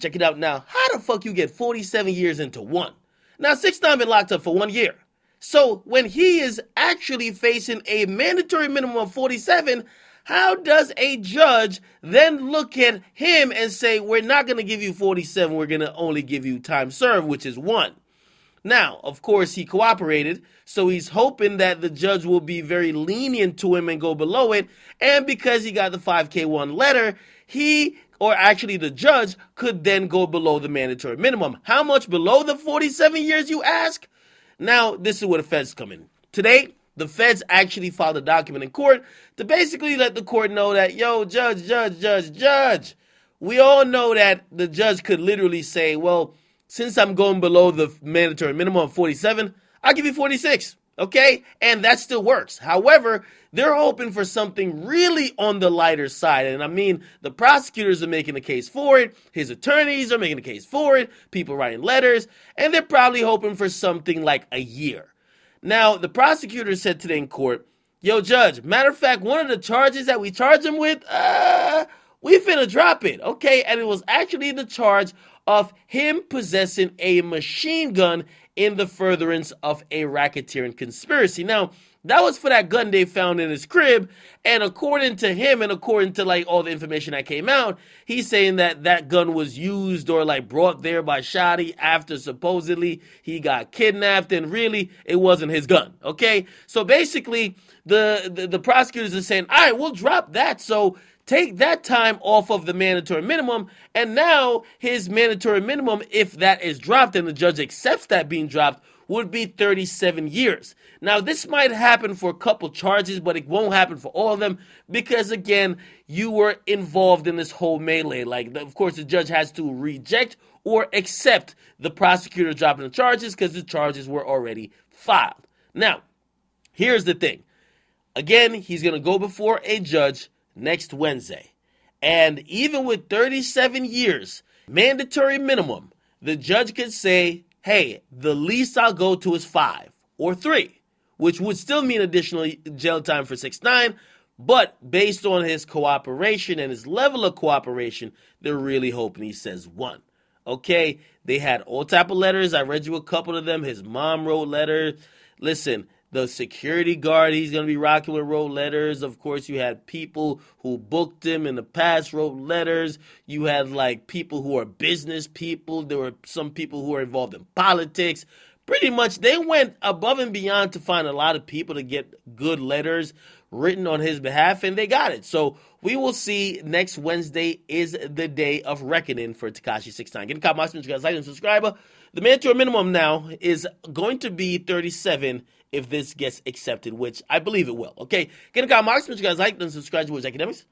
check it out now. How the fuck you get 47 years into one? Now, 6ix9ine been locked up for 1 year. So when he is actually facing a mandatory minimum of 47, how does a judge then look at him and say, we're not going to give you 47, we're going to only give you time served, which is 1? Now, of course, he cooperated, so he's hoping that the judge will be very lenient to him and go below it, and because he got the 5K1 letter, the judge could then go below the mandatory minimum. How much below the 47 years, you ask? Now, this is where the feds come in. Today, the feds actually filed a document in court to basically let the court know that, yo, judge, we all know that the judge could literally say, well, since I'm going below the mandatory minimum of 47, I'll give you 46, okay? And that still works. However, they're hoping for something really on the lighter side. And I mean, the prosecutors are making a case for it. His attorneys are making a case for it. People writing letters. And they're probably hoping for something like a year. Now, the prosecutor said today in court, yo, judge, matter of fact, one of the charges that we charged him with, we finna drop it, okay? And it was actually the charge of him possessing a machine gun in the furtherance of a racketeering conspiracy. Now, that was for that gun they found in his crib, and according to him and according to like all the information that came out, he's saying that that gun was used or like brought there by Shadi after supposedly he got kidnapped, and really it wasn't his gun, okay? So basically, the prosecutors are saying, all right, we'll drop that, so take that time off of the mandatory minimum, and now his mandatory minimum, if that is dropped and the judge accepts that being dropped, would be 37 years. Now, this might happen for a couple charges, but it won't happen for all of them because, again, you were involved in this whole melee. Like, of course, the judge has to reject or accept the prosecutor dropping the charges because the charges were already filed. Now, here's the thing. Again, he's going to go before a judge next Wednesday. And even with 37 years, mandatory minimum, the judge could say, hey, the least I'll go to is 5 or 3, which would still mean additional jail time for 6ix9ine, but based on his cooperation and his level of cooperation, they're really hoping he says 1. Okay, they had all type of letters. I read you a couple of them. His mom wrote letters. Listen, the security guard he's going to be rocking with wrote letters. Of course, you had people who booked him in the past wrote letters. You had like people who are business people. There were some people who were involved in politics. Pretty much they went above and beyond to find a lot of people to get good letters written on his behalf, and they got it. So we will see. Next Wednesday is the day of reckoning for Tekashi 6ix9ine. Get a copy, you guys, like and subscribe. The mandatory minimum now is going to be 37 if this gets accepted, which I believe it will. Okay, get a copy, you guys, like and subscribe to Akademiks.